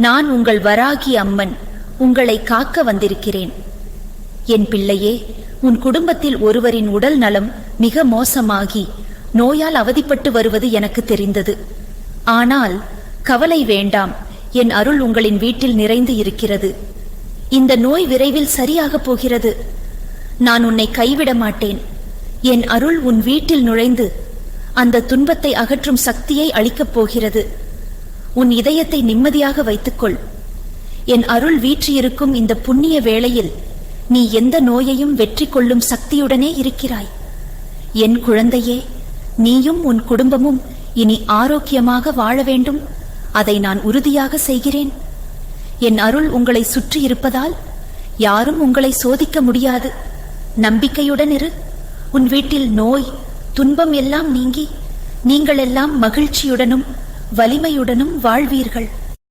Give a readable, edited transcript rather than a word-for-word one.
நான் உங்கள் வராகி அம்மன் உங்களை காக்க வந்திருக்கிறேன். என் பிள்ளையே, உன் குடும்பத்தில் ஒருவரின் உடல் நலம் மிக மோசமாகி நோயால் அவதிப்பட்டு வருவது எனக்கு தெரிந்தது. ஆனால் கவலை வேண்டாம், என் அருள் உங்களின் வீட்டில் நிறைந்து இருக்கிறது. இந்த நோய் விரைவில் சரியாக போகிறது. நான் உன்னை கைவிட மாட்டேன். என் அருள் உன் வீட்டில் நுழைந்து அந்த துன்பத்தை அகற்றும் சக்தியை அளிக்கப் போகிறது. உன் இதயத்தை நிம்மதியாக வைத்துக்கொள். என் அருள் வீற்றிருக்கும் இந்த புண்ணிய வேளையில் நீ எந்த நோயையும் வெற்றி கொள்ளும் சக்தியுடனே இருக்கிறாய். என் குழந்தையே, நீயும் உன் குடும்பமும் இனி ஆரோக்கியமாக வாழ வேண்டும். அதை நான் உறுதியாக செய்கிறேன். என் அருள் உங்களை சுற்றி இருப்பதால் யாரும் உங்களை சோதிக்க முடியாது. நம்பிக்கையுடன் இரு. உன் வீட்டில் நோய் துன்பம் எல்லாம் நீங்கி நீங்கள் எல்லாம் மகிழ்ச்சியுடனும் வலிமையுடனும் வாழ்வீர்கள்.